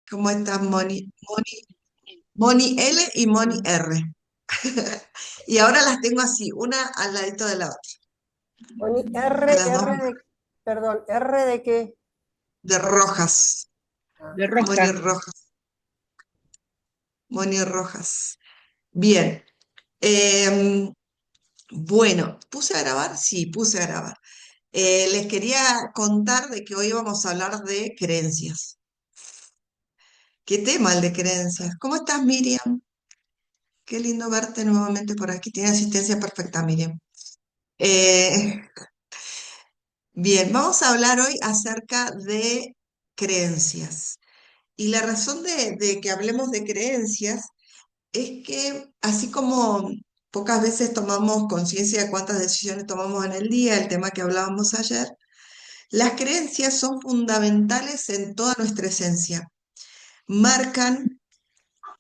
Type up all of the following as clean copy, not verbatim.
¿Cómo estás, Moni? Moni L y Moni R. Y ahora las tengo así, una al ladito de la otra, Poni a R, las dos R de, perdón, ¿R de qué? de rojas. Ah, De Moni rosca. rojas, Moni rojas. Bien. em, bueno, ¿puse a grabar? Sí, puse a grabar. Les quería contar de que hoy vamos a hablar de creencias. ¿Qué tema el de creencias? ¿Cómo estás, Miriam? Qué lindo verte nuevamente por aquí. Tiene asistencia perfecta, Miriam. Eh, Bien, vamos a hablar hoy acerca de creencias. Y la razón de que hablemos de creencias es que así como pocas veces tomamos conciencia de cuántas decisiones tomamos en el día, el tema que hablábamos ayer, las creencias son fundamentales en toda nuestra esencia. Marcan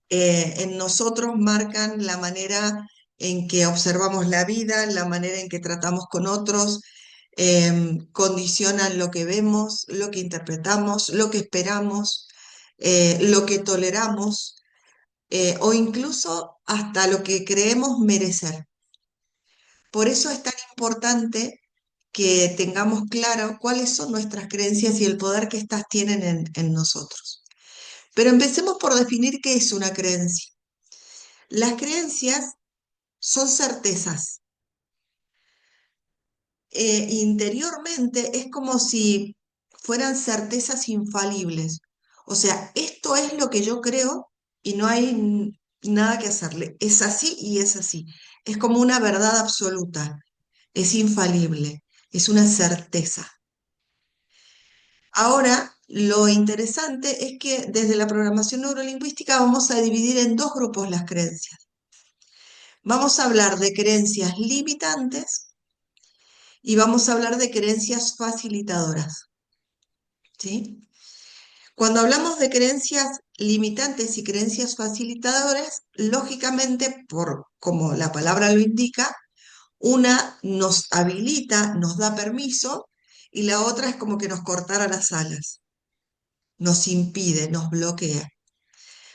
en nosotros, marcan la manera en que observamos la vida, la manera en que tratamos con otros, condicionan lo que vemos, lo que interpretamos, lo que esperamos, lo que toleramos, o incluso hasta lo que creemos merecer. Por eso es tan importante que tengamos claro cuáles son nuestras creencias y el poder que éstas tienen en nosotros. Pero empecemos por definir qué es una creencia. Las creencias son certezas. Interiormente es como si fueran certezas infalibles. O sea, esto es lo que yo creo y no hay nada que hacerle. Es así y es así. Es como una verdad absoluta. Es infalible. Es una certeza. Ahora, lo interesante es que desde la programación neurolingüística vamos a dividir en dos grupos las creencias. Vamos a hablar de creencias limitantes y vamos a hablar de creencias facilitadoras, ¿sí? Cuando hablamos de creencias limitantes y creencias facilitadoras, lógicamente, por como la palabra lo indica, una nos habilita, nos da permiso, y la otra es como que nos cortara las alas, nos impide, nos bloquea.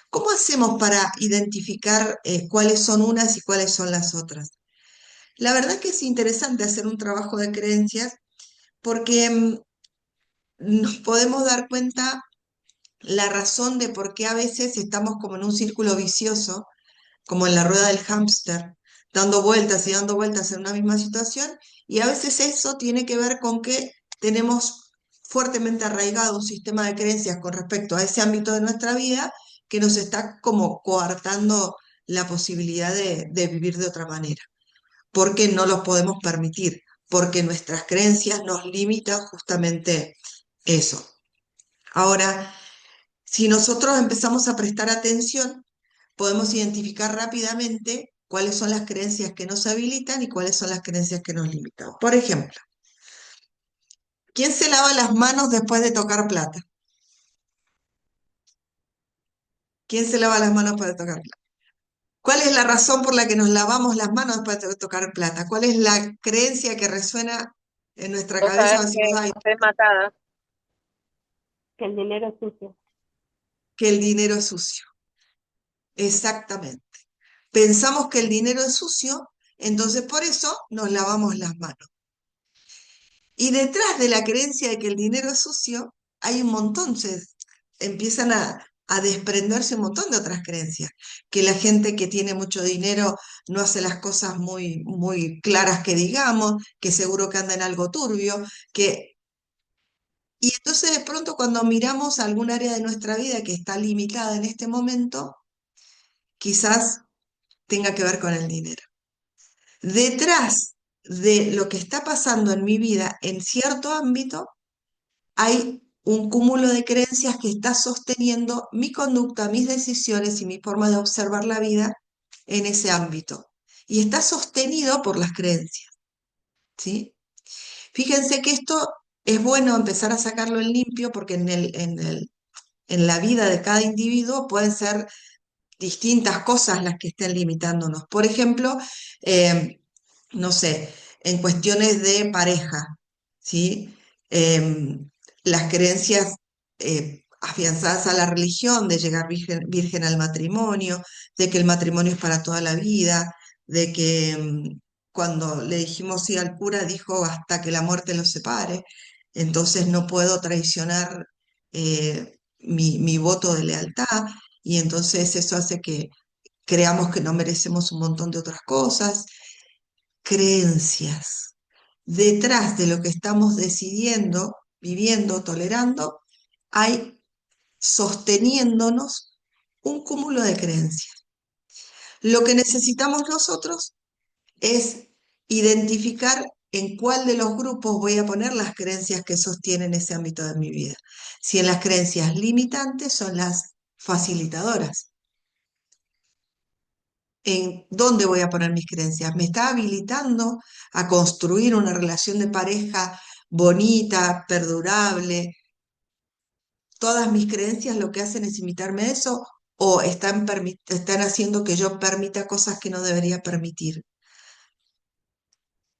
¿Cómo hacemos para identificar cuáles son unas y cuáles son las otras? La verdad que es interesante hacer un trabajo de creencias porque nos podemos dar cuenta la razón de por qué a veces estamos como en un círculo vicioso, como en la rueda del hámster, dando vueltas y dando vueltas en una misma situación, y a veces eso tiene que ver con que tenemos fuertemente arraigado un sistema de creencias con respecto a ese ámbito de nuestra vida que nos está como coartando la posibilidad de vivir de otra manera, porque no los podemos permitir, porque nuestras creencias nos limitan justamente eso. Ahora, si nosotros empezamos a prestar atención, podemos identificar rápidamente cuáles son las creencias que nos habilitan y cuáles son las creencias que nos limitan. Por ejemplo, ¿quién se lava las manos después de tocar plata? ¿Quién se lava las manos después de tocar plata? ¿Cuál es la razón por la que nos lavamos las manos después de tocar plata? ¿Cuál es la creencia que resuena en nuestra No cabeza saber cuando que decimos, ay, estoy matada. que el dinero es sucio. que el dinero es sucio? Exactamente. Pensamos que el dinero es sucio, entonces por eso nos lavamos las manos. Y detrás de la creencia de que el dinero es sucio, hay un montón, empiezan a desprenderse un montón de otras creencias, que la gente que tiene mucho dinero no hace las cosas muy, muy claras que digamos, que seguro que anda en algo turbio, que... Y entonces de pronto cuando miramos algún área de nuestra vida que está limitada en este momento, quizás tenga que ver con el dinero. Detrás de lo que está pasando en mi vida en cierto ámbito, hay un cúmulo de creencias que está sosteniendo mi conducta, mis decisiones y mi forma de observar la vida en ese ámbito. Y está sostenido por las creencias, ¿sí? Fíjense que esto es bueno empezar a sacarlo en limpio porque en la vida de cada individuo pueden ser distintas cosas las que estén limitándonos. Por ejemplo, eh, no sé, en cuestiones de pareja, ¿sí? Las creencias afianzadas a la religión, de llegar virgen al matrimonio, de que el matrimonio es para toda la vida, de que cuando le dijimos sí al cura dijo hasta que la muerte los separe, entonces no puedo traicionar mi voto de lealtad y entonces eso hace que creamos que no merecemos un montón de otras cosas, creencias. Detrás de lo que estamos decidiendo, viviendo, tolerando, hay sosteniéndonos un cúmulo de creencias. Lo que necesitamos nosotros es identificar en cuál de los grupos voy a poner las creencias que sostienen ese ámbito de mi vida. Si en las creencias limitantes son las facilitadoras. ¿En dónde voy a poner mis creencias? ¿Me está habilitando a construir una relación de pareja bonita, perdurable? ¿Todas mis creencias lo que hacen es imitarme a eso o están haciendo que yo permita cosas que no debería permitir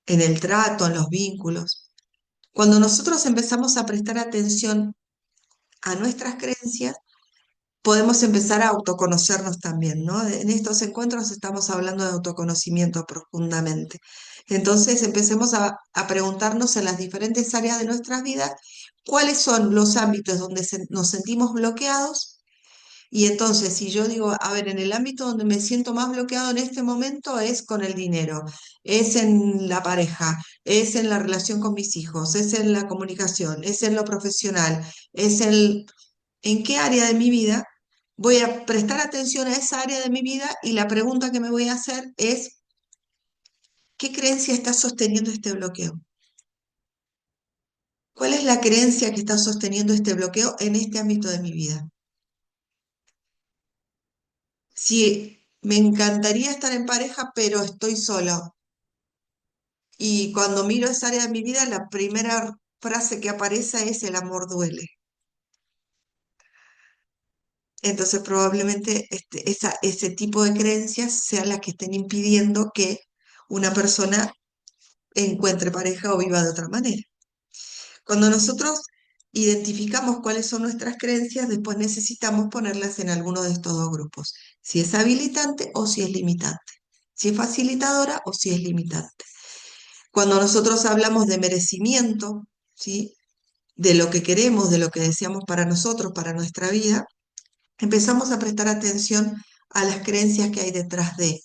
en el trato, en los vínculos? Cuando nosotros empezamos a prestar atención a nuestras creencias, podemos empezar a autoconocernos también, ¿no? En estos encuentros estamos hablando de autoconocimiento profundamente. Entonces empecemos a preguntarnos en las diferentes áreas de nuestras vidas cuáles son los ámbitos donde nos sentimos bloqueados. Y entonces, si yo digo, a ver, en el ámbito donde me siento más bloqueado en este momento es con el dinero, es en la pareja, es en la relación con mis hijos, es en la comunicación, es en lo profesional, ¿en qué área de mi vida voy a prestar atención a esa área de mi vida? Y la pregunta que me voy a hacer es, ¿qué creencia está sosteniendo este bloqueo? ¿Cuál es la creencia que está sosteniendo este bloqueo en este ámbito de mi vida? Si me encantaría estar en pareja, pero estoy solo. Y cuando miro esa área de mi vida, la primera frase que aparece es el amor duele. Entonces probablemente ese tipo de creencias sean las que estén impidiendo que una persona encuentre pareja o viva de otra manera. Cuando nosotros identificamos cuáles son nuestras creencias, después necesitamos ponerlas en alguno de estos dos grupos, si es habilitante o si es limitante, si es facilitadora o si es limitante. Cuando nosotros hablamos de merecimiento, ¿sí? De lo que queremos, de lo que deseamos para nosotros, para nuestra vida, empezamos a prestar atención a las creencias que hay detrás de.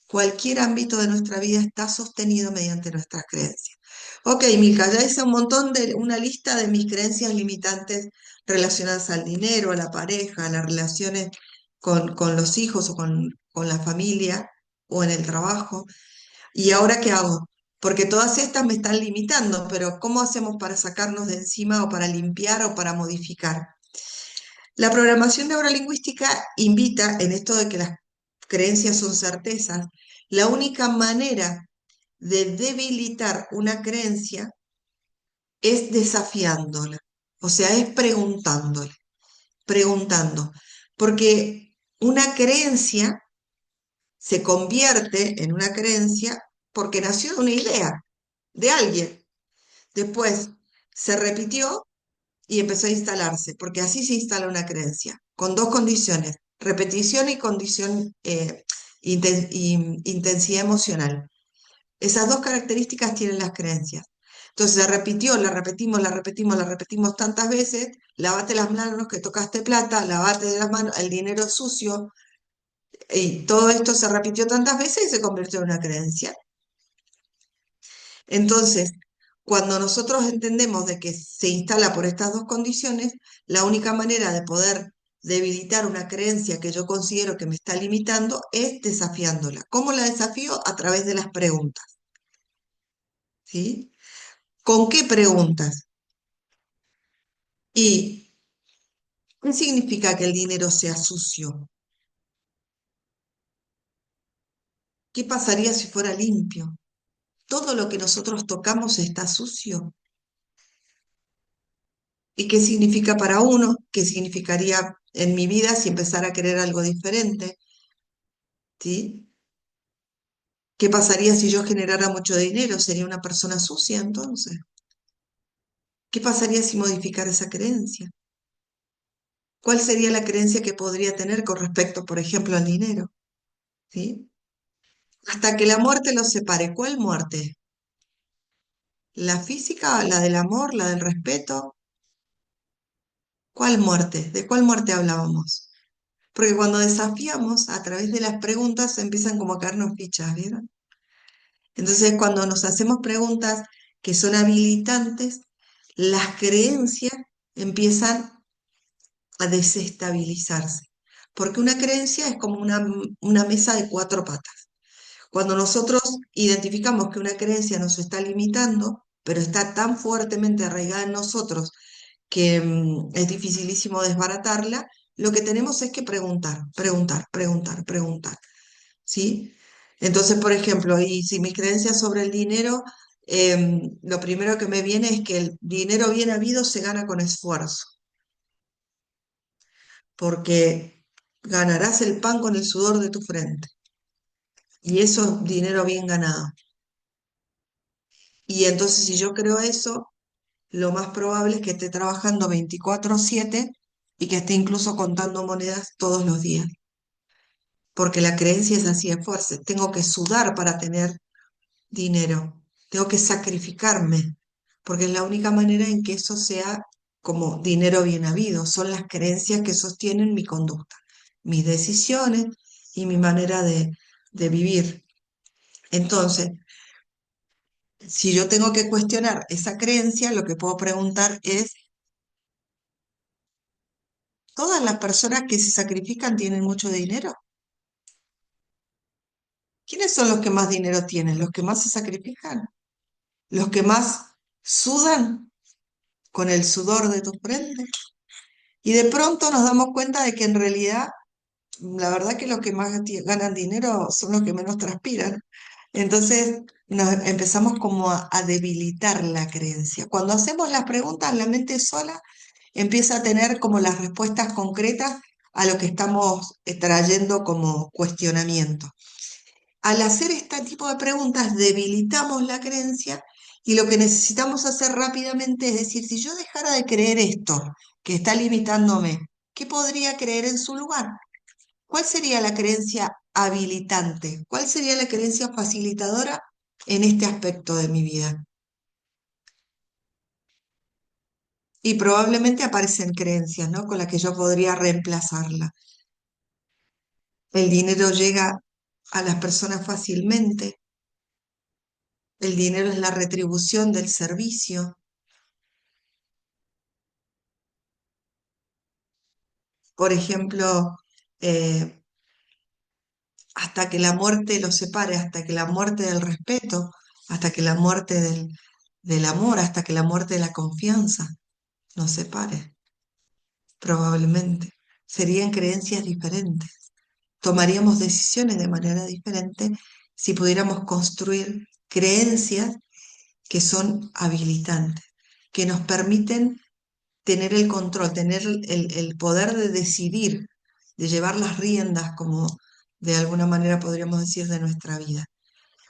Cualquier ámbito de nuestra vida está sostenido mediante nuestras creencias. Ok, Milka, ya hice una lista de mis creencias limitantes relacionadas al dinero, a la pareja, a las relaciones con los hijos o con la familia o en el trabajo. ¿Y ahora qué hago? Porque todas estas me están limitando, pero ¿cómo hacemos para sacarnos de encima o para limpiar o para modificar? La programación neurolingüística invita en esto de que las creencias son certezas. La única manera de debilitar una creencia es desafiándola, o sea, es preguntando, porque una creencia se convierte en una creencia porque nació de una idea de alguien. Después se repitió y empezó a instalarse, porque así se instala una creencia, con dos condiciones, repetición y condición, intensidad emocional. Esas dos características tienen las creencias. Entonces se repitió, la repetimos, la repetimos, la repetimos tantas veces, lavate las manos que tocaste plata, lavate de las manos, el dinero es sucio, y todo esto se repitió tantas veces y se convirtió en una creencia. Entonces, cuando nosotros entendemos de que se instala por estas dos condiciones, la única manera de poder debilitar una creencia que yo considero que me está limitando es desafiándola. ¿Cómo la desafío? A través de las preguntas. ¿Sí? ¿Con qué preguntas? ¿Y qué significa que el dinero sea sucio? ¿Qué pasaría si fuera limpio? ¿Todo lo que nosotros tocamos está sucio? ¿Y qué significa para uno? ¿Qué significaría en mi vida si empezara a querer algo diferente? ¿Sí? ¿Qué pasaría si yo generara mucho dinero? ¿Sería una persona sucia entonces? ¿Qué pasaría si modificara esa creencia? ¿Cuál sería la creencia que podría tener con respecto, por ejemplo, al dinero? ¿Sí? Hasta que la muerte los separe. ¿Cuál muerte? ¿La física, la del amor, la del respeto? ¿Cuál muerte? ¿De cuál muerte hablábamos? Porque cuando desafiamos a través de las preguntas empiezan como a caernos fichas, ¿vieron? Entonces cuando nos hacemos preguntas que son habilitantes, las creencias empiezan a desestabilizarse. Porque una creencia es como una mesa de cuatro patas. Cuando nosotros identificamos que una creencia nos está limitando, pero está tan fuertemente arraigada en nosotros que es dificilísimo desbaratarla, lo que tenemos es que preguntar, preguntar, preguntar, preguntar, ¿sí? Entonces, por ejemplo, y si mis creencias sobre el dinero, lo primero que me viene es que el dinero bien habido se gana con esfuerzo, porque ganarás el pan con el sudor de tu frente, y eso es dinero bien ganado. Y entonces, si yo creo eso, lo más probable es que esté trabajando 24/7 y que esté incluso contando monedas todos los días, porque la creencia es así de fuerte. Tengo que sudar para tener dinero, tengo que sacrificarme, porque es la única manera en que eso sea como dinero bien habido. Son las creencias que sostienen mi conducta, mis decisiones y mi manera de vivir. Entonces, si yo tengo que cuestionar esa creencia, lo que puedo preguntar es, ¿todas las personas que se sacrifican tienen mucho dinero? ¿Quiénes son los que más dinero tienen? ¿Los que más se sacrifican? ¿Los que más sudan con el sudor de tu frente? Y de pronto nos damos cuenta de que en realidad, la verdad que los que más ganan dinero son los que menos transpiran. Entonces nos empezamos como a debilitar la creencia. Cuando hacemos las preguntas, la mente sola empieza a tener como las respuestas concretas a lo que estamos trayendo como cuestionamiento. Al hacer este tipo de preguntas, debilitamos la creencia y lo que necesitamos hacer rápidamente es decir, si yo dejara de creer esto que está limitándome, ¿qué podría creer en su lugar? ¿Cuál sería la creencia habilitante? ¿Cuál sería la creencia facilitadora en este aspecto de mi vida? Y probablemente aparecen creencias, ¿no? Con las que yo podría reemplazarla. El dinero llega a las personas fácilmente. El dinero es la retribución del servicio. Por ejemplo, eh, hasta que la muerte los separe, hasta que la muerte del respeto, hasta que la muerte del amor, hasta que la muerte de la confianza nos separe, probablemente. Serían creencias diferentes. Tomaríamos decisiones de manera diferente si pudiéramos construir creencias que son habilitantes, que nos permiten tener el control, tener el poder de decidir, de llevar las riendas, como de alguna manera podríamos decir, de nuestra vida.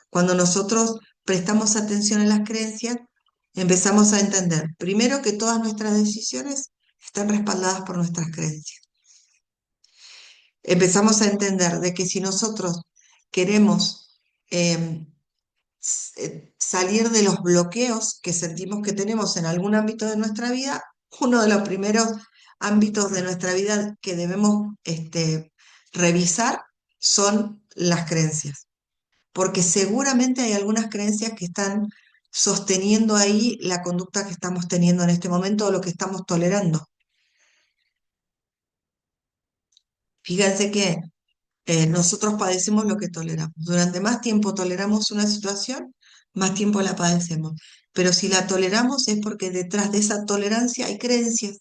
Cuando nosotros prestamos atención a las creencias, empezamos a entender, primero, que todas nuestras decisiones están respaldadas por nuestras creencias. Empezamos a entender de que si nosotros queremos eh, salir de los bloqueos que sentimos que tenemos en algún ámbito de nuestra vida, uno de los primeros ámbitos de nuestra vida que debemos revisar son las creencias, porque seguramente hay algunas creencias que están sosteniendo ahí la conducta que estamos teniendo en este momento o lo que estamos tolerando. Fíjense que nosotros padecemos lo que toleramos. Durante más tiempo toleramos una situación, más tiempo la padecemos. Pero si la toleramos es porque detrás de esa tolerancia hay creencias,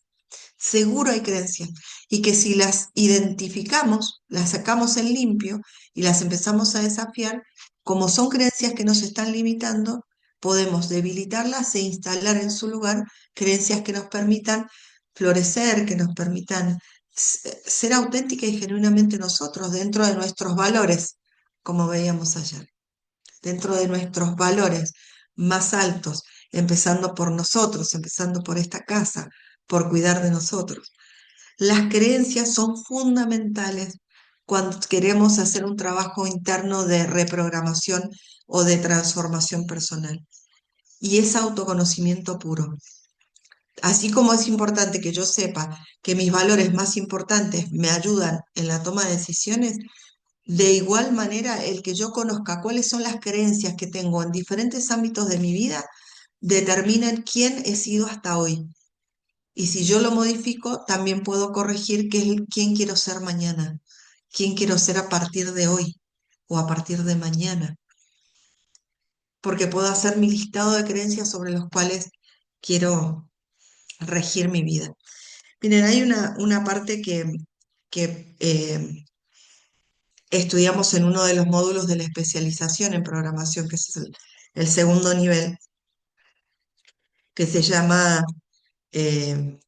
seguro hay creencias. Y que si las identificamos, las sacamos en limpio y las empezamos a desafiar, como son creencias que nos están limitando, podemos debilitarlas e instalar en su lugar creencias que nos permitan florecer, que nos permitan ser auténticas y genuinamente nosotros, dentro de nuestros valores, como veíamos ayer, dentro de nuestros valores más altos, empezando por nosotros, empezando por esta casa, por cuidar de nosotros. Las creencias son fundamentales cuando queremos hacer un trabajo interno de reprogramación o de transformación personal. Y es autoconocimiento puro. Así como es importante que yo sepa que mis valores más importantes me ayudan en la toma de decisiones, de igual manera el que yo conozca cuáles son las creencias que tengo en diferentes ámbitos de mi vida determinan quién he sido hasta hoy. Y si yo lo modifico, también puedo corregir quién quiero ser mañana, quién quiero ser a partir de hoy o a partir de mañana, porque puedo hacer mi listado de creencias sobre los cuales quiero regir mi vida. Miren, hay una parte que estudiamos en uno de los módulos de la especialización en programación, que es el segundo nivel, que se llama eh,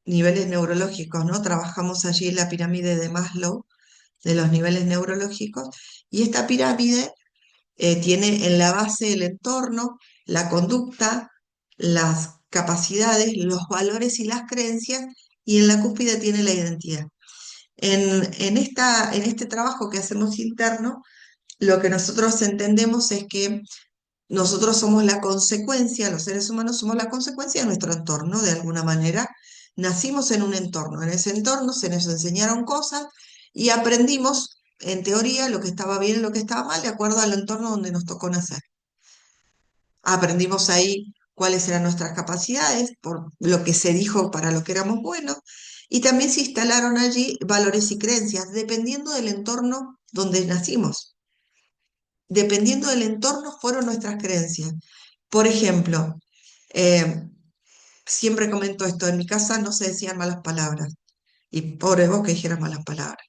niveles neurológicos, ¿no? Trabajamos allí en la pirámide de Maslow de los niveles neurológicos, y esta pirámide tiene en la base el entorno, la conducta, las capacidades, los valores y las creencias, y en la cúspide tiene la identidad. En este trabajo que hacemos interno, lo que nosotros entendemos es que nosotros somos la consecuencia, los seres humanos somos la consecuencia de nuestro entorno, de alguna manera. Nacimos en un entorno, en ese entorno se nos enseñaron cosas y aprendimos, en teoría, lo que estaba bien y lo que estaba mal, de acuerdo al entorno donde nos tocó nacer. Aprendimos ahí cuáles eran nuestras capacidades, por lo que se dijo para lo que éramos buenos, y también se instalaron allí valores y creencias, dependiendo del entorno donde nacimos. Dependiendo del entorno fueron nuestras creencias. Por ejemplo, eh, siempre comento esto, en mi casa no se decían malas palabras, y pobre vos que dijeras malas palabras.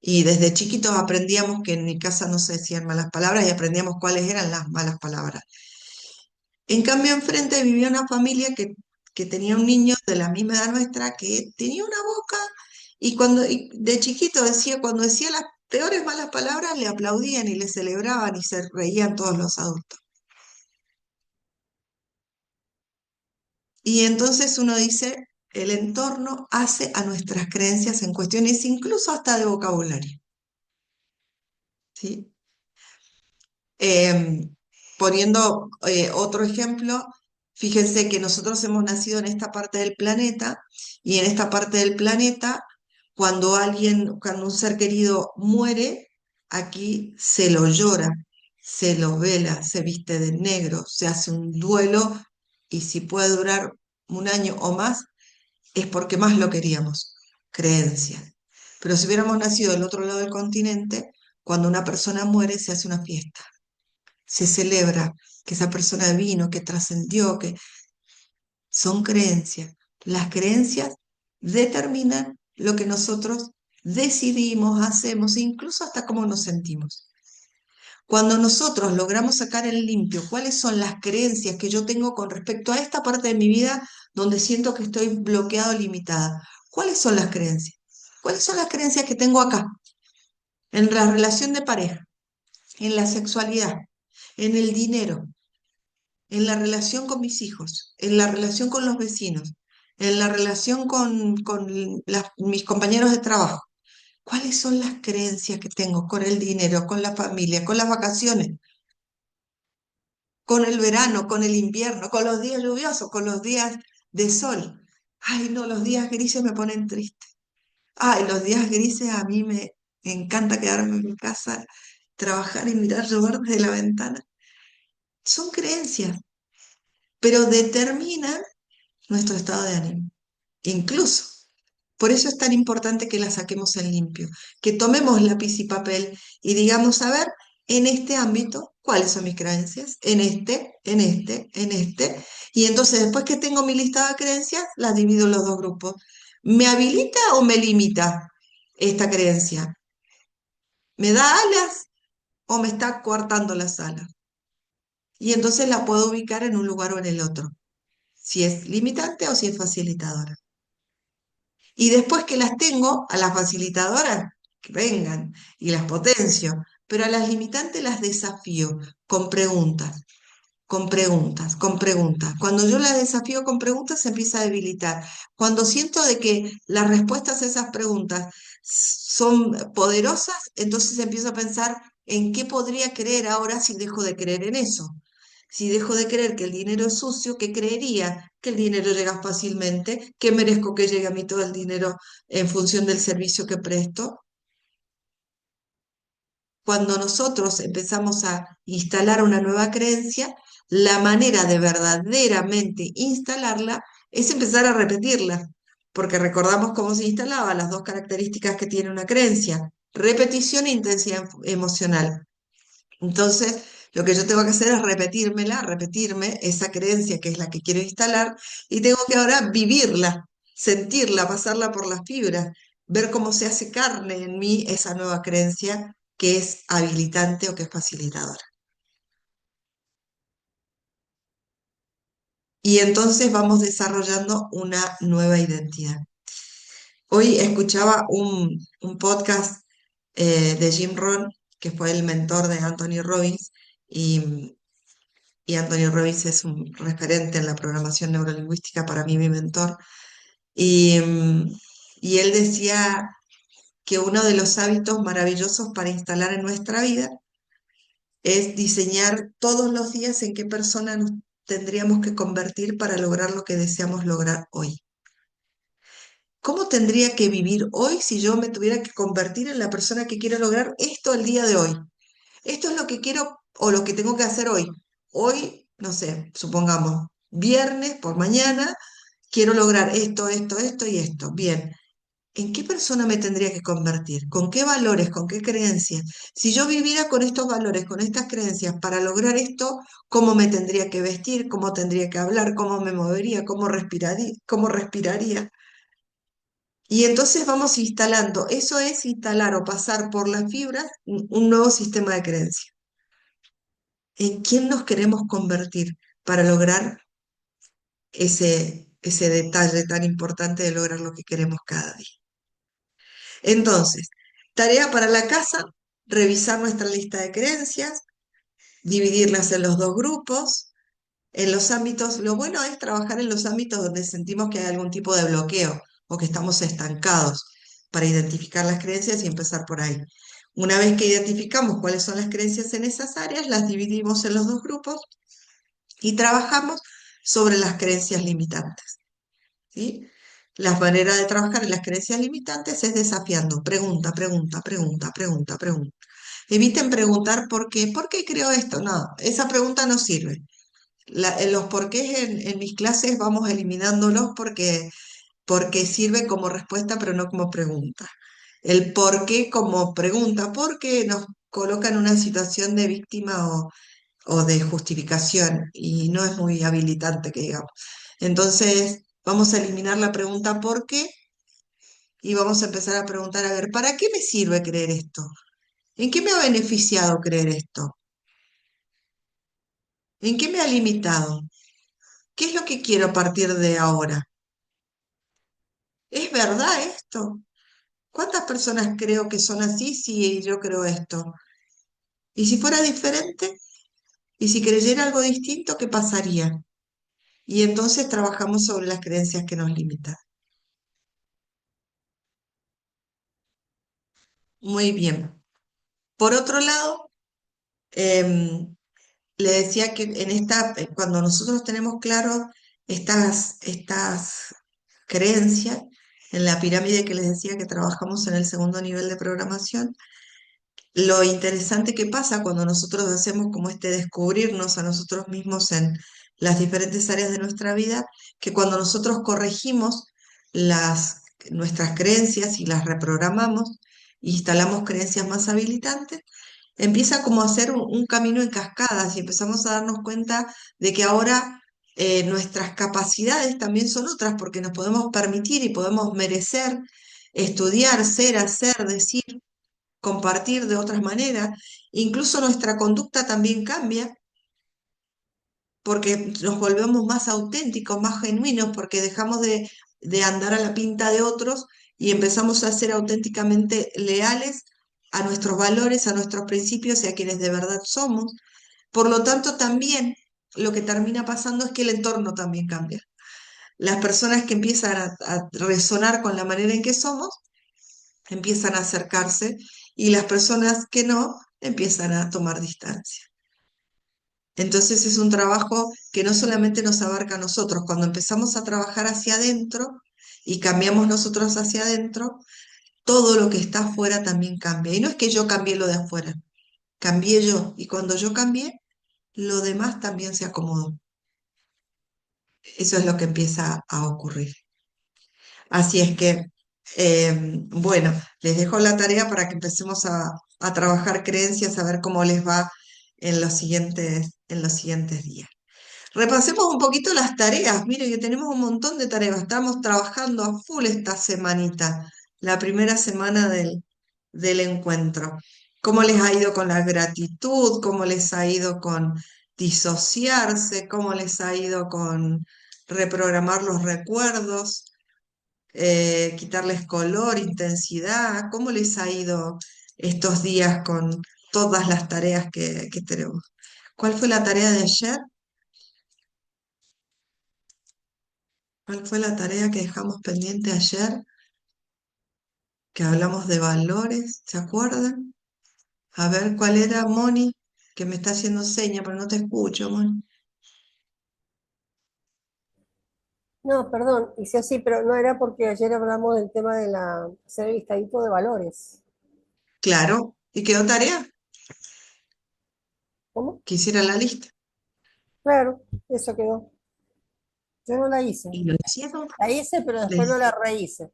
Y desde chiquitos aprendíamos que en mi casa no se decían malas palabras y aprendíamos cuáles eran las malas palabras. En cambio, enfrente vivía una familia que tenía un niño de la misma edad nuestra que tenía una boca y de chiquito decía, cuando decía las peores malas palabras, le aplaudían y le celebraban y se reían todos los adultos. Y entonces uno dice, el entorno hace a nuestras creencias en cuestiones incluso hasta de vocabulario, ¿sí? Em, Poniendo otro ejemplo, fíjense que nosotros hemos nacido en esta parte del planeta y en esta parte del planeta, cuando un ser querido muere, aquí se lo llora, se lo vela, se viste de negro, se hace un duelo y si puede durar un año o más, es porque más lo queríamos, creencias. Pero si hubiéramos nacido del otro lado del continente, cuando una persona muere se hace una fiesta, se celebra que esa persona vino, que trascendió, que son creencias. Las creencias determinan lo que nosotros decidimos, hacemos, incluso hasta cómo nos sentimos. Cuando nosotros logramos sacar en limpio cuáles son las creencias que yo tengo con respecto a esta parte de mi vida donde siento que estoy bloqueado, limitada, ¿cuáles son las creencias? ¿Cuáles son las creencias que tengo acá? En la relación de pareja, en la sexualidad, en el dinero, en la relación con mis hijos, en la relación con los vecinos, en la relación con mis compañeros de trabajo. ¿Cuáles son las creencias que tengo con el dinero, con la familia, con las vacaciones, con el verano, con el invierno, con los días lluviosos, con los días de sol? Ay, no, los días grises me ponen triste. Ay, los días grises a mí me encanta quedarme en mi casa, trabajar y mirar llover desde la ventana. Son creencias, pero determinan nuestro estado de ánimo. Incluso, por eso es tan importante que la saquemos en limpio, que tomemos lápiz y papel y digamos, a ver, en este ámbito, ¿cuáles son mis creencias? En este. Y entonces, después que tengo mi lista de creencias, las divido en los dos grupos. ¿Me habilita o me limita esta creencia? ¿Me da alas o me está coartando las alas? Y entonces la puedo ubicar en un lugar o en el otro, si es limitante o si es facilitadora. Y después que las tengo, a las facilitadoras, que vengan y las potencio, pero a las limitantes las desafío con preguntas. con preguntas, con preguntas. Cuando yo la desafío con preguntas, se empieza a debilitar. Cuando siento de que las respuestas a esas preguntas son poderosas, entonces empiezo a pensar en qué podría creer ahora si dejo de creer en eso. Si dejo de creer que el dinero es sucio, ¿qué creería? Que el dinero llega fácilmente, que merezco que llegue a mí todo el dinero en función del servicio que presto. Cuando nosotros empezamos a instalar una nueva creencia, la manera de verdaderamente instalarla es empezar a repetirla, porque recordamos cómo se instalaba las dos características que tiene una creencia, repetición e intensidad emocional. Entonces, lo que yo tengo que hacer es repetírmela, repetirme esa creencia que es la que quiero instalar y tengo que ahora vivirla, sentirla, pasarla por las fibras, ver cómo se hace carne en mí esa nueva creencia que es habilitante o que es facilitadora. Y entonces vamos desarrollando una nueva identidad. Hoy escuchaba un podcast de Jim Rohn, que fue el mentor de Anthony Robbins, y y Anthony Robbins es un referente en la programación neurolingüística, para mí mi mentor, y, y él decía que uno de los hábitos maravillosos para instalar en nuestra vida es diseñar todos los días en qué persona nos tendríamos que convertir para lograr lo que deseamos lograr hoy. ¿Cómo tendría que vivir hoy si yo me tuviera que convertir en la persona que quiero lograr esto el día de hoy? Esto es lo que quiero o lo que tengo que hacer hoy. Hoy, no sé, supongamos, viernes por mañana, quiero lograr esto y esto. Bien, ¿en qué persona me tendría que convertir? ¿Con qué valores? ¿Con qué creencias? Si yo viviera con estos valores, con estas creencias, para lograr esto, ¿cómo me tendría que vestir? ¿Cómo tendría que hablar? ¿Cómo me movería? ¿Cómo respiraría? ¿Cómo respiraría? Y entonces vamos instalando, eso es instalar o pasar por las fibras un nuevo sistema de creencias. ¿En quién nos queremos convertir para lograr ese detalle tan importante de lograr lo que queremos cada día? Entonces, tarea para la casa, revisar nuestra lista de creencias, dividirlas en los dos grupos, en los ámbitos, lo bueno es trabajar en los ámbitos donde sentimos que hay algún tipo de bloqueo o que estamos estancados para identificar las creencias y empezar por ahí. Una vez que identificamos cuáles son las creencias en esas áreas, las dividimos en los dos grupos y trabajamos sobre las creencias limitantes, ¿sí? La manera de trabajar en las creencias limitantes es desafiando. Pregunta, pregunta, pregunta, pregunta, pregunta. Eviten preguntar por qué creo esto. No, esa pregunta no sirve. Los porqués en mis clases vamos eliminándolos porque sirve como respuesta, pero no como pregunta. El por qué como pregunta, porque nos coloca en una situación de víctima o de justificación y no es muy habilitante que digamos. Entonces, vamos a eliminar la pregunta ¿por qué? Y vamos a empezar a preguntar, a ver, ¿para qué me sirve creer esto? ¿En qué me ha beneficiado creer esto? ¿En qué me ha limitado? ¿Qué es lo que quiero a partir de ahora? ¿Es verdad esto? ¿Cuántas personas creo que son así si yo creo esto? ¿Y si fuera diferente? ¿Y si creyera algo distinto, qué pasaría? Y entonces trabajamos sobre las creencias que nos limitan. Muy bien. Por otro lado, em, le decía que cuando nosotros tenemos claro estas creencias, en la pirámide que les decía que trabajamos en el segundo nivel de programación, lo interesante que pasa cuando nosotros hacemos como este descubrirnos a nosotros mismos en las diferentes áreas de nuestra vida, que cuando nosotros corregimos nuestras creencias y las reprogramamos, instalamos creencias más habilitantes, empieza como a hacer un camino en cascadas y empezamos a darnos cuenta de que ahora nuestras capacidades también son otras porque nos podemos permitir y podemos merecer estudiar, ser, hacer, decir, compartir de otras maneras. Incluso nuestra conducta también cambia porque nos volvemos más auténticos, más genuinos, porque dejamos de andar a la pinta de otros y empezamos a ser auténticamente leales a nuestros valores, a nuestros principios y a quienes de verdad somos. Por lo tanto, también lo que termina pasando es que el entorno también cambia. Las personas que empiezan a resonar con la manera en que somos, empiezan a acercarse y las personas que no, empiezan a tomar distancia. Entonces es un trabajo que no solamente nos abarca a nosotros, cuando empezamos a trabajar hacia adentro y cambiamos nosotros hacia adentro, todo lo que está afuera también cambia. Y no es que yo cambié lo de afuera, cambié yo. Y cuando yo cambié, lo demás también se acomodó. Eso es lo que empieza a ocurrir. Así es que, bueno, les dejo la tarea para que empecemos a trabajar creencias, a ver cómo les va en los siguientes días. Repasemos un poquito las tareas. Mire que tenemos un montón de tareas. Estamos trabajando a full esta semanita, la primera semana del encuentro. ¿Cómo les ha ido con la gratitud? ¿Cómo les ha ido con disociarse? ¿Cómo les ha ido con reprogramar los recuerdos? Quitarles color, intensidad. ¿Cómo les ha ido estos días con todas las tareas que tenemos? ¿Cuál fue la tarea de ayer? ¿Cuál fue la tarea que dejamos pendiente ayer? Que hablamos de valores, ¿se acuerdan? A ver, ¿cuál era, Moni? Que me está haciendo seña, pero no te escucho, Moni. No, perdón, hice así, pero no era porque ayer hablamos del tema de hacer el listadito de valores. Claro, ¿y quedó tarea? ¿Cómo? Que hiciera la lista. Claro, eso quedó. Yo no la hice. ¿Y lo hicieron? La hice, pero después no Les- la rehice.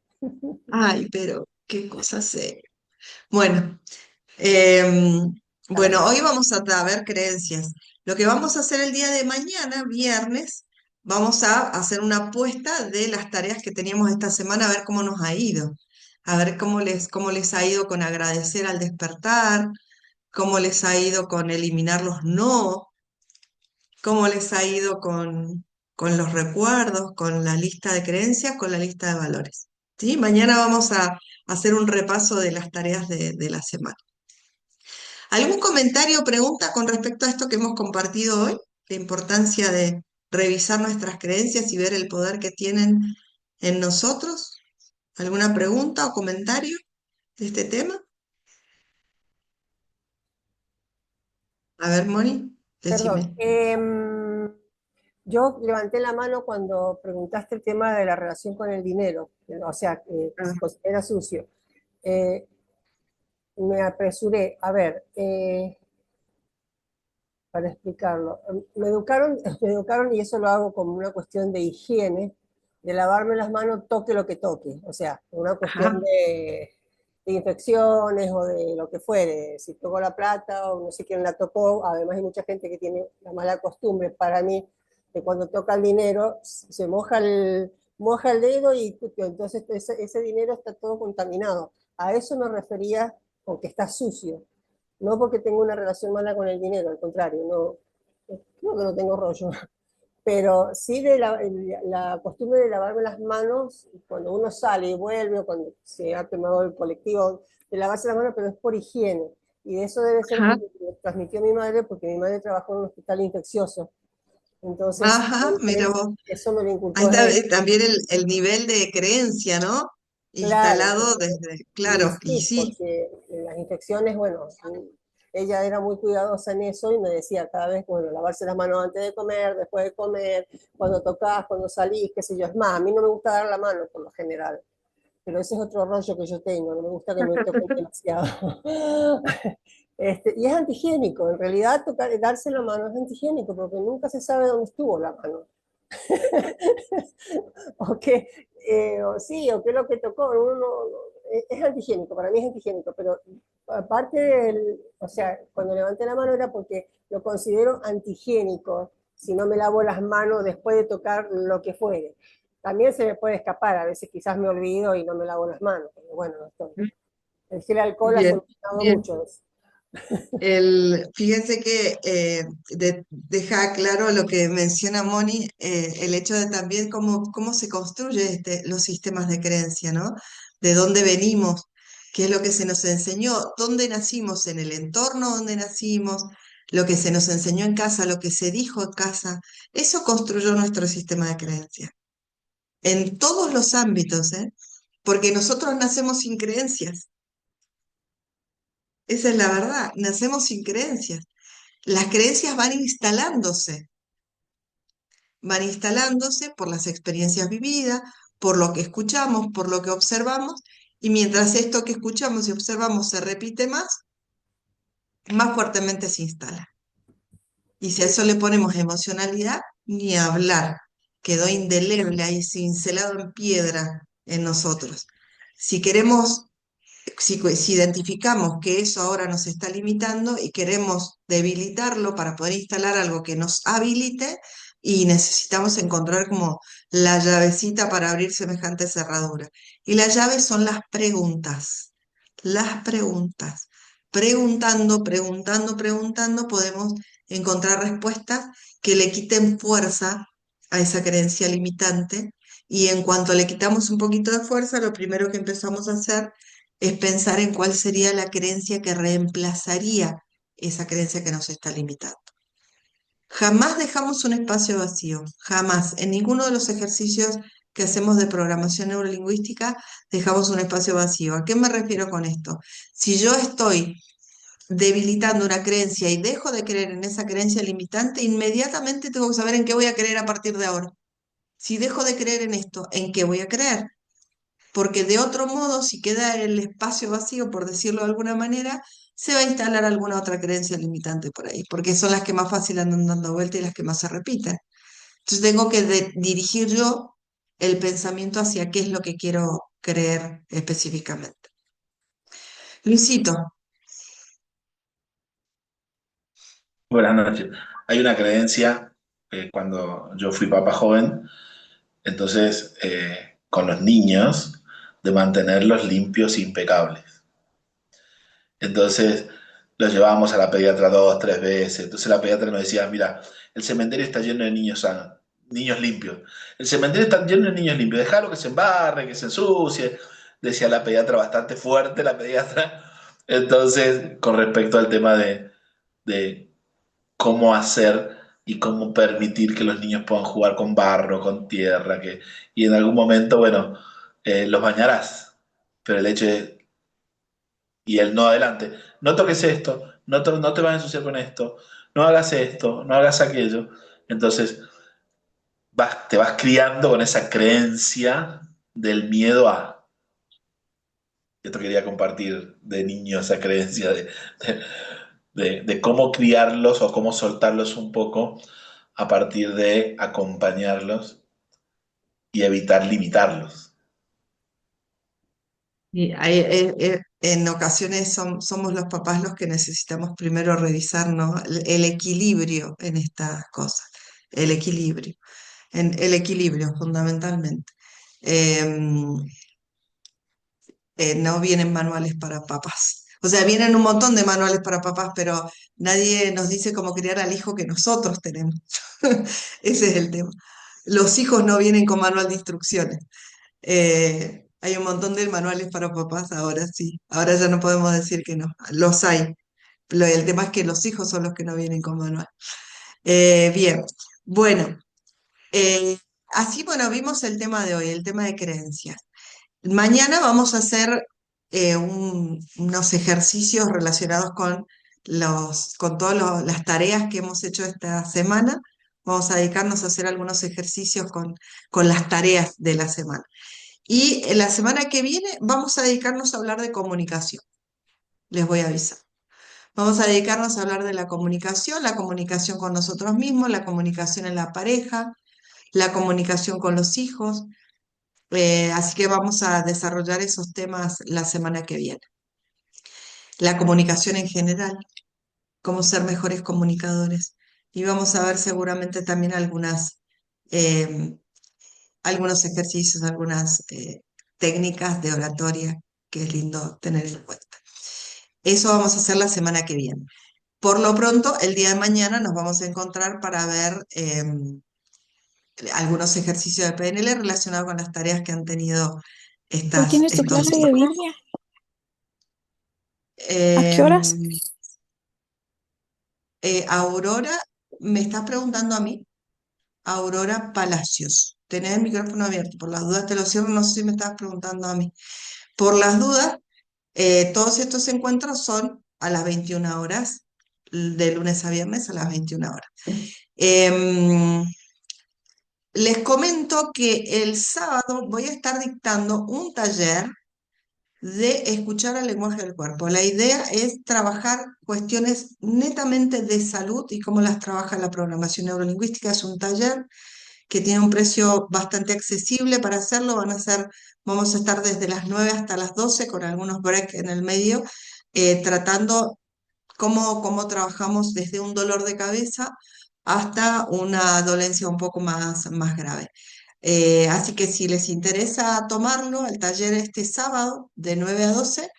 Ay, pero qué cosa sé. Bueno, em, A ver, bueno, hoy vamos a ver creencias. Lo que vamos a hacer el día de mañana, viernes, vamos a hacer una apuesta de las tareas que teníamos esta semana, a ver cómo nos ha ido, a ver cómo les ha ido con agradecer al despertar, cómo les ha ido con eliminar los no, cómo les ha ido con los recuerdos, con la lista de creencias, con la lista de valores. ¿Sí? Mañana vamos a hacer un repaso de las tareas de la semana. ¿Algún comentario o pregunta con respecto a esto que hemos compartido hoy? La importancia de revisar nuestras creencias y ver el poder que tienen en nosotros. ¿Alguna pregunta o comentario de este tema? A ver, Moni, perdón. decime. Yo levanté la mano cuando preguntaste el tema de la relación con el dinero, o sea, que se Ah, considera sucio. Eh, Me apresuré. A ver, para explicarlo. Me educaron y eso lo hago como una cuestión de higiene, de lavarme las manos toque lo que toque, o sea, una cuestión ajá, de infecciones o de lo que fuere, si tocó la plata o no sé quién la tocó, además hay mucha gente que tiene la mala costumbre para mí, que cuando toca el dinero se moja el dedo y entonces ese dinero está todo contaminado. A eso me refería con que está sucio, no porque tengo una relación mala con el dinero, al contrario, no, creo que no tengo rollo. Pero sí de la costumbre de lavarme las manos cuando uno sale y vuelve o cuando se ha tomado el colectivo, de lavarse las manos, pero es por higiene. Y eso debe ser ajá, porque me transmitió mi madre, porque mi madre trabajó en un hospital infeccioso. Entonces, ajá, mira siempre vos. eso me lo Ahí inculcó está ella. también el nivel de creencia, ¿no? Claro, Instalado desde, y claro, y sí, sí, porque las infecciones, bueno, ella era muy cuidadosa en eso y me decía cada vez, bueno, lavarse las manos antes de comer, después de comer, cuando tocas, cuando salís, qué sé yo. Es más, a mí no me gusta dar la mano por lo general, pero ese es otro rollo que yo tengo, no me gusta que me toquen demasiado. Y es antihigiénico, en realidad darse la mano es antihigiénico porque nunca se sabe dónde estuvo la mano. O qué, o sí, o qué es lo que tocó, es antihigiénico, para mí es antihigiénico, pero aparte o sea, cuando levanté la mano era porque lo considero antihigiénico, si no me lavo las manos después de tocar lo que fuere. También se me puede escapar, a veces quizás me olvido y no me lavo las manos, pero bueno, el gel alcohol ha bien, solucionado bien. mucho eso. Fíjense que deja claro lo que menciona Moni, el hecho de también cómo se construye los sistemas de creencia, ¿no? De dónde venimos, qué es lo que se nos enseñó, dónde nacimos, en el entorno donde nacimos, lo que se nos enseñó en casa, lo que se dijo en casa, eso construyó nuestro sistema de creencias. En todos los ámbitos, ¿eh? Porque nosotros nacemos sin creencias. Esa es la verdad, nacemos sin creencias. Las creencias van instalándose por las experiencias vividas, por lo que escuchamos, por lo que observamos, y mientras esto que escuchamos y observamos se repite más fuertemente se instala. Y si a eso le ponemos emocionalidad, ni hablar. Quedó indeleble ahí, cincelado en piedra en nosotros. Si queremos, si identificamos que eso ahora nos está limitando y queremos debilitarlo para poder instalar algo que nos habilite, y necesitamos encontrar como la llavecita para abrir semejante cerradura. Y las llaves son las preguntas. Las preguntas. Preguntando, preguntando, preguntando, podemos encontrar respuestas que le quiten fuerza a esa creencia limitante. Y en cuanto le quitamos un poquito de fuerza, lo primero que empezamos a hacer es pensar en cuál sería la creencia que reemplazaría esa creencia que nos está limitando. Jamás dejamos un espacio vacío, jamás. En ninguno de los ejercicios que hacemos de programación neurolingüística dejamos un espacio vacío. ¿A qué me refiero con esto? Si yo estoy debilitando una creencia y dejo de creer en esa creencia limitante, inmediatamente tengo que saber en qué voy a creer a partir de ahora. Si dejo de creer en esto, ¿en qué voy a creer? Porque de otro modo, si queda el espacio vacío, por decirlo de alguna manera, se va a instalar alguna otra creencia limitante por ahí, porque son las que más fácil andan dando vuelta y las que más se repiten. Entonces tengo que dirigir yo el pensamiento hacia qué es lo que quiero creer específicamente. Luisito, Buenas noches. Hay una creencia, cuando yo fui papá joven, entonces con los niños, de mantenerlos limpios e impecables. Entonces los llevábamos a la pediatra 2, 3 veces. Entonces la pediatra nos decía, mira, el cementerio está lleno de niños sanos, niños limpios. El cementerio está lleno de niños limpios. Dejalo que se embarre, que se ensucie. Decía la pediatra, bastante fuerte la pediatra. Entonces, con respecto al tema de cómo hacer y cómo permitir que los niños puedan jugar con barro, con tierra, y en algún momento, bueno, los bañarás, pero el hecho de, y el no adelante, no toques esto, no te vas a ensuciar con esto, no hagas esto, no hagas aquello, entonces te vas criando con esa creencia del miedo a. Esto quería compartir de niño, esa creencia de cómo criarlos o cómo soltarlos un poco a partir de acompañarlos y evitar limitarlos. y en ocasiones somos los papás los que necesitamos primero revisar, ¿no? El equilibrio en estas cosas, el equilibrio, el equilibrio fundamentalmente. Em, no vienen manuales para papás. O sea, vienen un montón de manuales para papás, pero nadie nos dice cómo criar al hijo que nosotros tenemos. Ese es el tema. Los hijos no vienen con manual de instrucciones. Hay un montón de manuales para papás ahora, sí. Ahora ya no podemos decir que no. Los hay. El tema es que los hijos son los que no vienen con manual. Bien, bueno, eh, así, bueno, vimos el tema de hoy, el tema de creencias. Mañana vamos a hacer unos ejercicios relacionados con con todas las tareas que hemos hecho esta semana. Vamos a dedicarnos a hacer algunos ejercicios con las tareas de la semana. Y en la semana que viene vamos a dedicarnos a hablar de comunicación. Les voy a avisar. Vamos a dedicarnos a hablar de la comunicación con nosotros mismos, la comunicación en la pareja, la comunicación con los hijos. Así que vamos a desarrollar esos temas la semana que viene. La comunicación en general, cómo ser mejores comunicadores. Y vamos a ver seguramente también eh, algunos ejercicios, algunas técnicas de oratoria que es lindo tener en cuenta. Eso vamos a hacer la semana que viene. Por lo pronto, el día de mañana nos vamos a encontrar para ver algunos ejercicios de PNL relacionados con las tareas que han tenido ¿Tú tienes tu estos clase días. de Biblia? ¿A qué Em, horas? Aurora, ¿me estás preguntando a mí? Aurora Palacios. Tenés el micrófono abierto, por las dudas te lo cierro, no sé si me estás preguntando a mí. Por las dudas, todos estos encuentros son a las 21 horas, de lunes a viernes a las 21 horas. Em, Les comento que el sábado voy a estar dictando un taller de escuchar al lenguaje del cuerpo. La idea es trabajar cuestiones netamente de salud y cómo las trabaja la programación neurolingüística. Es un taller que tiene un precio bastante accesible para hacerlo. Vamos a estar desde las 9 hasta las 12 con algunos breaks en el medio, tratando cómo trabajamos desde un dolor de cabeza hasta una dolencia un poco más grave. Así que si les interesa tomarlo, el taller este sábado de 9 a 12,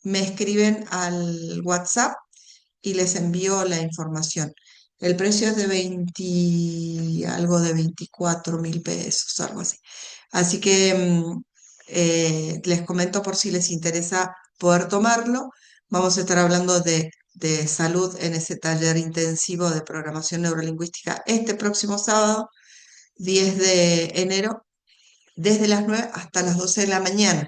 me escriben al WhatsApp y les envío la información. El precio es de 20, algo de 24.000 pesos, algo así. Así que les comento por si les interesa poder tomarlo. Vamos a estar hablando de salud en ese taller intensivo de programación neurolingüística este próximo sábado, 10 de enero, desde las 9 hasta las 12 de la mañana,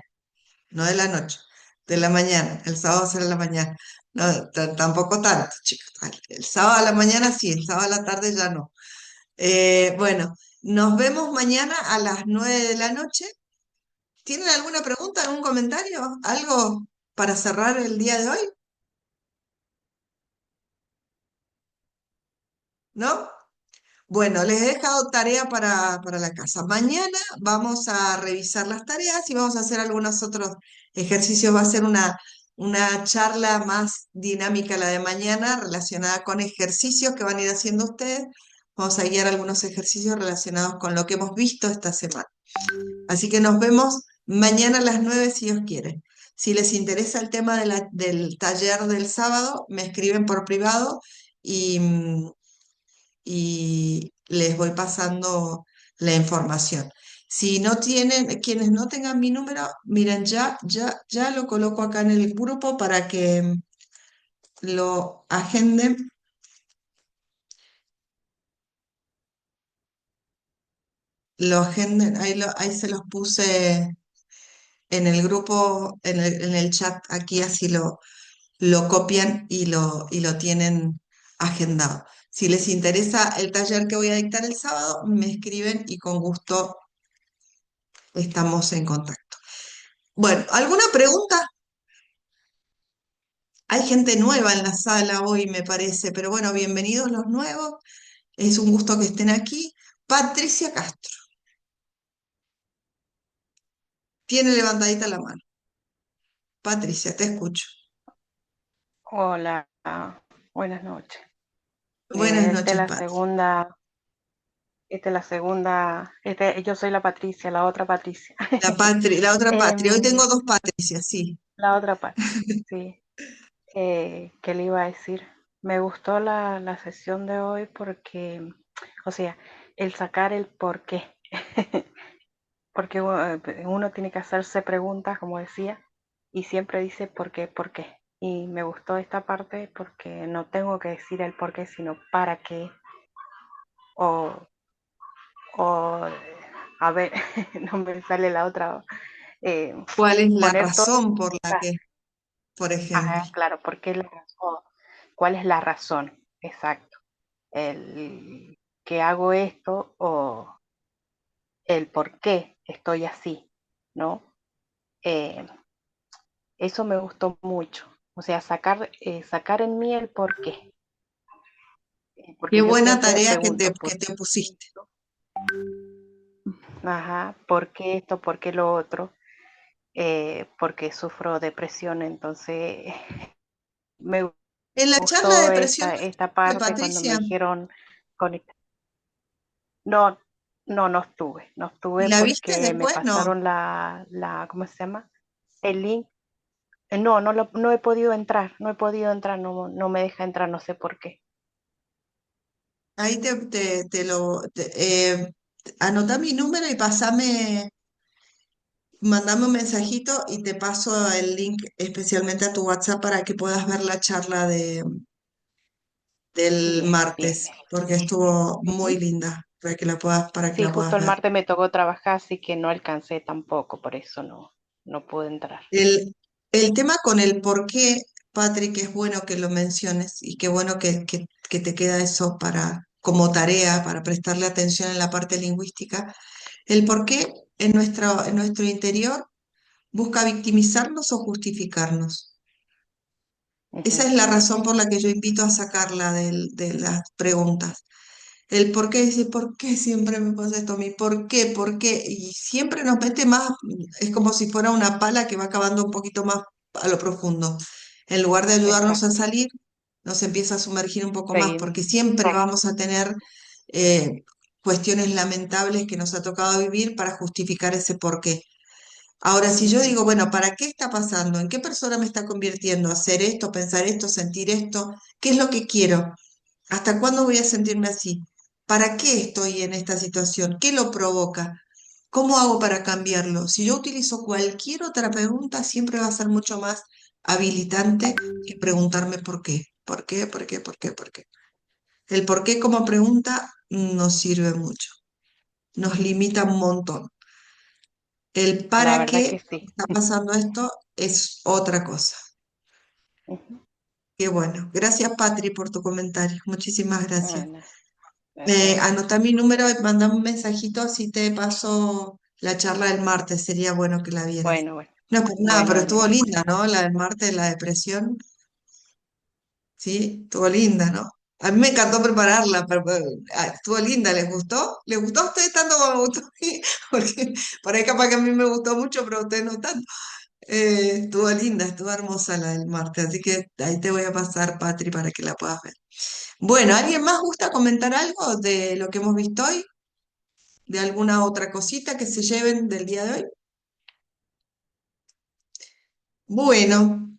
no de la noche, de la mañana. El sábado será la mañana. No, tampoco tanto, chicos. El sábado a la mañana sí, el sábado a la tarde ya no. Bueno, nos vemos mañana a las 9 de la noche. ¿Tienen alguna pregunta, algún comentario? ¿Algo para cerrar el día de hoy? ¿No? Bueno, les he dejado tarea para la casa. Mañana vamos a revisar las tareas y vamos a hacer algunos otros ejercicios. Va a ser una charla más dinámica la de mañana relacionada con ejercicios que van a ir haciendo ustedes. Vamos a guiar algunos ejercicios relacionados con lo que hemos visto esta semana. Así que nos vemos mañana a las 9 si Dios quiere. Si les interesa el tema del taller del sábado, me escriben por privado y, y les voy pasando la información. Si no tienen, quienes no tengan mi número, miren, ya lo coloco acá en el grupo para que lo agenden. Lo agenden, ahí se los puse en el grupo, en el chat, aquí así lo copian y lo tienen agendado. Si les interesa el taller que voy a dictar el sábado, me escriben y con gusto estamos en contacto. Bueno, ¿alguna pregunta? Hay gente nueva en la sala hoy, me parece, pero bueno, bienvenidos los nuevos. Es un gusto que estén aquí. Patricia Castro, tiene levantadita la mano. Patricia, te escucho. Hola, buenas noches. Buenas Esta es noches, la Pati. segunda, yo soy la Patricia, la otra Patricia. La otra Patria. Hoy Em, tengo dos Patricias, sí. la otra Patria, sí. ¿Qué le iba a decir? Me gustó la sesión de hoy porque, o sea, el sacar el por qué. Porque uno tiene que hacerse preguntas, como decía, y siempre dice por qué, por qué. Y me gustó esta parte porque no tengo que decir el por qué, sino para qué. O o a ver, no me sale la otra, eh, ¿Cuál es la poner todo, razón por la que, por ejemplo? claro, ¿por qué la razón? ¿Cuál es la razón? Exacto. El que hago esto o el por qué estoy así, ¿no? Eh, Eso me gustó mucho. O sea, sacar en mí el por qué. Qué Porque yo buena siempre me tarea que pregunto, que te pusiste. ¿por qué esto? ¿Por qué lo otro? Porque sufro depresión, entonces me En la charla de gustó depresión, esta ¿no estuviste, parte cuando me Patricia? dijeron conectar. No, no estuve ¿La viste porque me después? No. pasaron ¿cómo se llama? El link. No he podido entrar, no me deja entrar, no sé por qué. Ahí anotá mi número y mandame un mensajito y te paso el link especialmente a tu WhatsApp para que puedas ver la charla del Bien, bien, martes, bien. porque estuvo muy Ujú. linda para que Sí, la justo puedas el ver. martes me tocó trabajar, así que no alcancé tampoco, por eso no pude entrar. El tema con el por qué, Patrick, es bueno que lo menciones y qué bueno que te queda eso como tarea para prestarle atención en la parte lingüística. El por qué en nuestro interior busca victimizarnos o justificarnos. Esa Ujú. es la razón por la que yo invito a sacarla de las preguntas. El por qué, dice, ¿por qué siempre me pasa esto a mí? ¿Por qué? ¿Por qué? Y siempre nos mete más, es como si fuera una pala que va cavando un poquito más a lo profundo. En lugar de ayudarnos a Exacto. salir, nos empieza a sumergir un poco más, Seguimos. porque siempre vamos a tener eh, cuestiones lamentables que nos ha tocado vivir para justificar ese por qué. Ahora, si yo Ujú. digo, bueno, ¿para qué está pasando? ¿En qué persona me está convirtiendo? ¿Hacer esto, pensar esto, sentir esto? ¿Qué es lo que quiero? ¿Hasta cuándo voy a sentirme así? ¿Para qué estoy en esta situación? ¿Qué lo provoca? ¿Cómo hago para cambiarlo? Si yo utilizo cualquier otra pregunta, siempre va a ser mucho más habilitante que preguntarme por qué. ¿Por qué? ¿Por qué? ¿Por qué? ¿Por qué? El por qué como pregunta nos sirve mucho, nos limita un montón. El La para verdad qué que sí. está pasando esto es otra cosa. Ujú. Qué bueno. Gracias, Patri, por tu comentario. Muchísimas gracias. Bueno, gracias a vos. Anota mi número y mandame un mensajito así te paso la charla del martes. Sería bueno que la vieras. Bueno, bueno. No es por nada, Bueno, pero dale, estuvo gracias. linda, ¿no? La del martes, la depresión. Sí, estuvo linda, ¿no? A mí me encantó prepararla, estuvo linda. ¿Les gustó? ¿Les gustó a ustedes tanto como me gustó a mí? Porque por ahí capaz que a mí me gustó mucho, pero a ustedes no tanto. Estuvo linda, estuvo hermosa la del martes, así que ahí te voy a pasar, Patri, para que la puedas ver. Bueno, ¿alguien más gusta comentar algo de lo que hemos visto hoy? ¿De alguna otra cosita que se lleven del día de hoy? Bueno,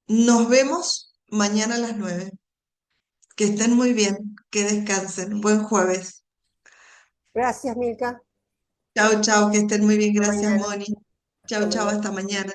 nos vemos mañana a las 9. Que estén muy bien, que descansen. Buen jueves. Gracias, Milka. Chao, chao, que estén muy bien. Hasta Gracias, mañana. Moni. Hasta Chao, chao, mañana. hasta mañana.